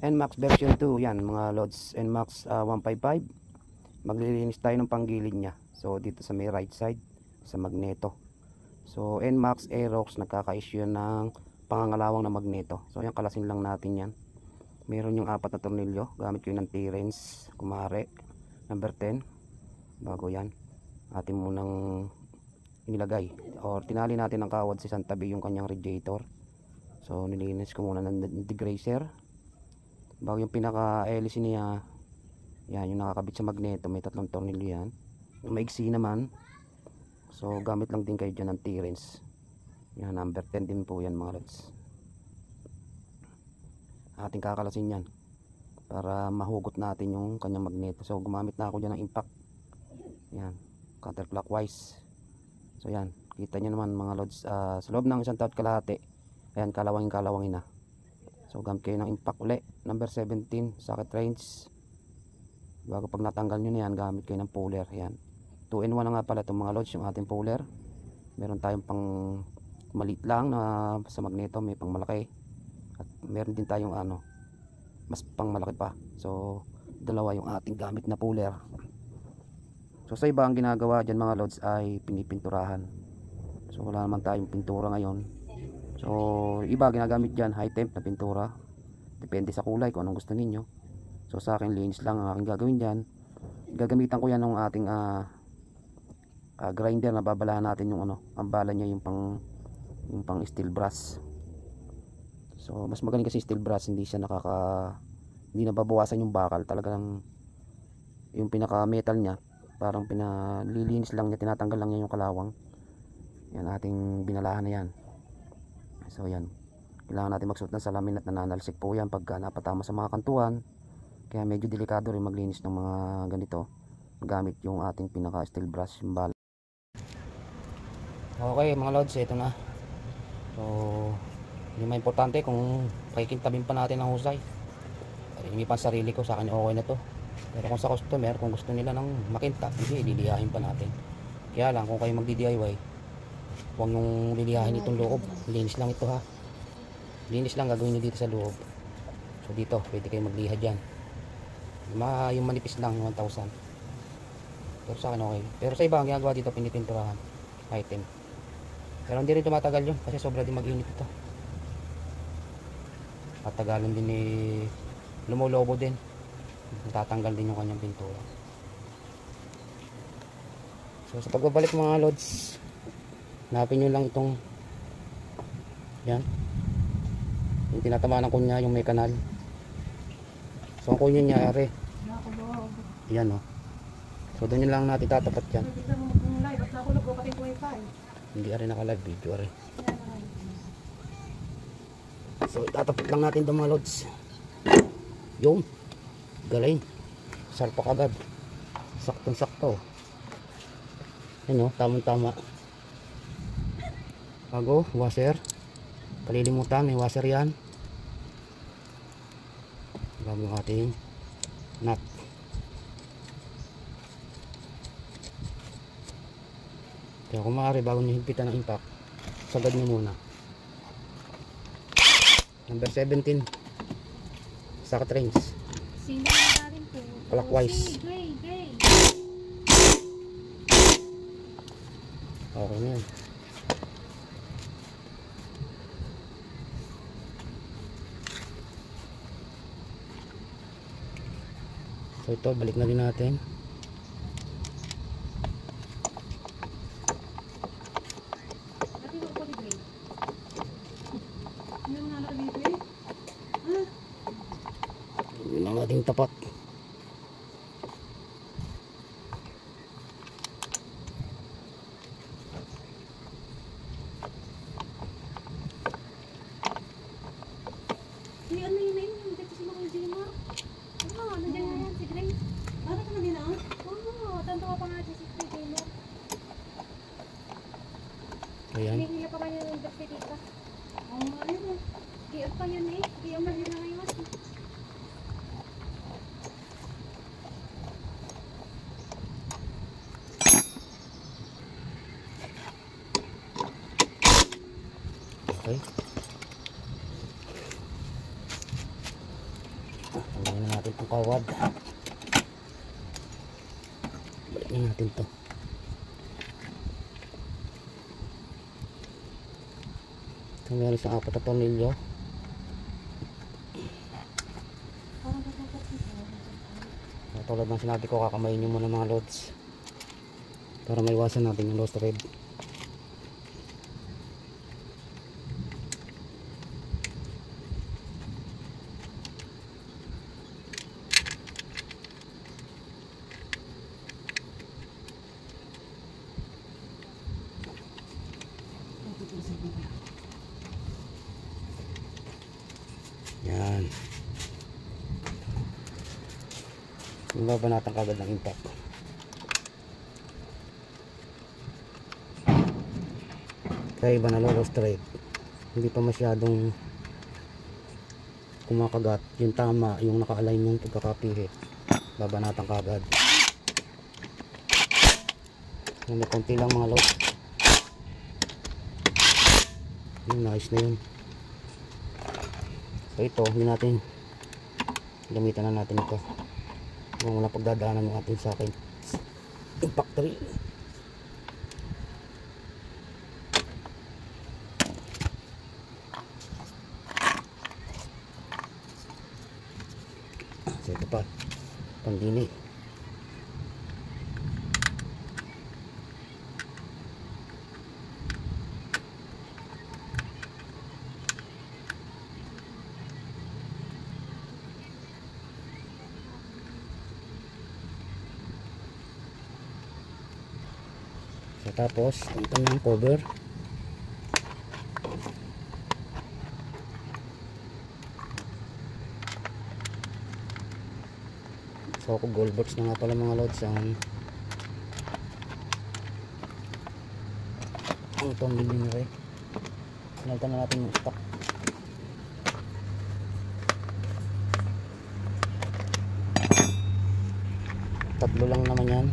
NMAX version 2 yan mga lods. NMAX 155. Maglilinis tayo ng panggilid nya. So dito sa may right side sa magneto. So NMAX Aerox nagkaka-issue ng pangangalawang na magneto. So yan, kalasin lang natin yan. Meron yung 4 na tornilyo, gamit ko yun ng T-Rens kumare number 10. Bago yan atin munang inilagay or tinali natin ng kawad si Santabi yung kanyang radiator. So nilinis ko muna ng degreaser bago yung pinaka hélice niya. Yan yung nakakabit sa magneto, may 3 tornilyo yan. Yung maigsi naman, so gamit lang din kayo dyan ng T-Rens. Yan, number 10 din po yan mga lods. Ating kakalasin yan para mahugot natin yung kanyang magneto. So gumamit na ako dyan ng impact. Yan, counterclockwise. So yan, kita nyo naman mga lods, sa loob ng 1 taon kalahati, ayan, kalawangin na. So gamit kayo ng impact uli, number 17 socket range. Bago pag natanggal nyo na yan, gamit kayo ng puller. Yan, 2-in-1 na nga pala itong mga lods, yung ating puller. Meron tayong pang maliit lang na sa magneto, may pang malaki, at meron din tayong mas pang malaki pa. So dalawa yung ating gamit na puller. So sa iba ang ginagawa dyan mga lods ay pinipinturahan. So wala naman tayong pintura ngayon. So iba ginagamit dyan high temp na pintura, depende sa kulay kung anong gusto ninyo. So sa akin linis lang ang aking gagawin dyan. Gagamitan ko yan ng ating grinder na babalahan natin yung ang bala niya yung pang steel brass. So mas magaling kasi steel brass, hindi nababawasan yung bakal. Talagang yung pinaka metal niya parang pinalilinis lang niya, tinatanggal lang niya yung kalawang. Yan, ating binalahan na yan. So yan, kailangan natin magsuot ng salamin at nananalsik po yan pagka napatama sa mga kantuan. Kaya medyo delikado rin maglinis ng mga ganito gamit yung ating pinaka steel brush, yung bala. Okay mga lods, ito na. So yung may importante, kung pakikintabin pa natin ng husay, hindi pa sarili ko, sa akin okay na to. Pero kung sa customer, kung gusto nila ng makintab, hindi, lilihahin pa natin. Kaya lang, kung kayo magdi-DIY, huwag nyong lilihahin itong loob. Linis lang ito ha. Linis lang gagawin nyo dito sa loob. So dito, pwede kayo magliha dyan. Yung manipis lang, 1,000. Pero sa akin okay. Pero sa iba, ang ginagawa dito, pinipinturahan. Item. Pero hindi rin tumatagal yun, kasi sobra din mag-init ito. Patagalan din lumulobo din. Tatanggal din yung kanyang pintura. So sa pagbabalik mga lods, hanapin nyo lang itong yan, yung tinatamaan ng kunya, yung may kanal. So ang kunya niya are yan so doon lang natin tatapat yan. Hindi are naka-live video are. So itatapat lang natin itong mga lods. Yung galing, sarpak agad, saktong sakto. Ano, tamang tama. Bago washer, kalilimutan, may washer yan. Bago ating nut. Kaya kung maaari, bago nyo higpitan ng impact, sagad nyo muna. Number 17 socket range, clockwise. Okay na yan. So ito, balik na din natin. Yun ang ating tapat. Ayan. Hihila pa kayo ng dito. Oo, ayun. Kiyot pa yun eh. Kiyot man yun na ngayon. Okay. tanggalin na natin itong kawad. Balik na natin to. Ito meron siyang 4 na tornilyo. Tulad ng sinabi ko, kakamayin nyo muna mga lods para maiwasan natin yung lost thread. Yan. Babanatan kagad ng impact. Kaya iba na lost thread, hindi pa masyadong kumakagat. Yung tama, yung naka-align yung pagkakapihit, babanatan kagad. May konti lang mga lost. Nice na yun. So ito, hindi natin gamitan na natin ito. Kung wala pagdadaanan yung atin sa akin impact drill. So ito pa, pandini. So, tapos ito ng cover. So ako gold box na nga pala mga lods ang itong bilhin nyo. Sinalta na natin yung stock. Tatlo lang naman yan.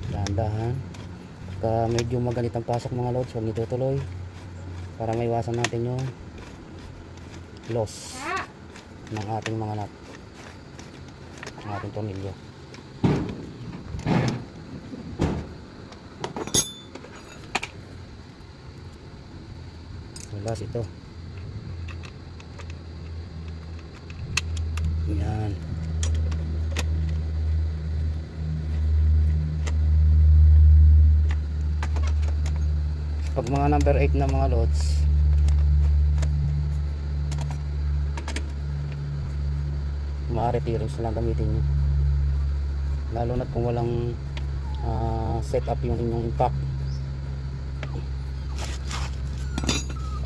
Dahan-dahan. Pagka medyo magalit ang pasok mga lods, huwag nito tuloy para maiwasan natin yung loss ng ating mga nut, ng ating tornilyo. Last ito. Yan. Pag mga number 8 na mga lots, maaari T-rings na lang gamitin nyo, lalo na kung walang set up yung inyong impact.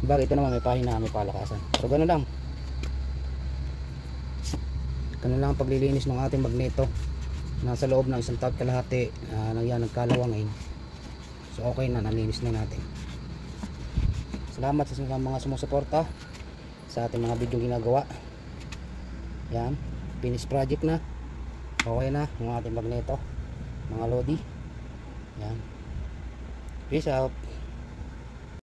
Bakit ito naman may pahina, may palakasan. So gano'n lang. Ganun lang ang paglilinis ng ating magneto. Nasa loob ng 1 taon kalahati nagkalawangin. So okay na, nalinis na natin. Salamat sa mga sumusuporta sa ating mga video ginagawa. Yan, finish project na. Okay na ang ating magneto, mga lodi. Yan. Peace out.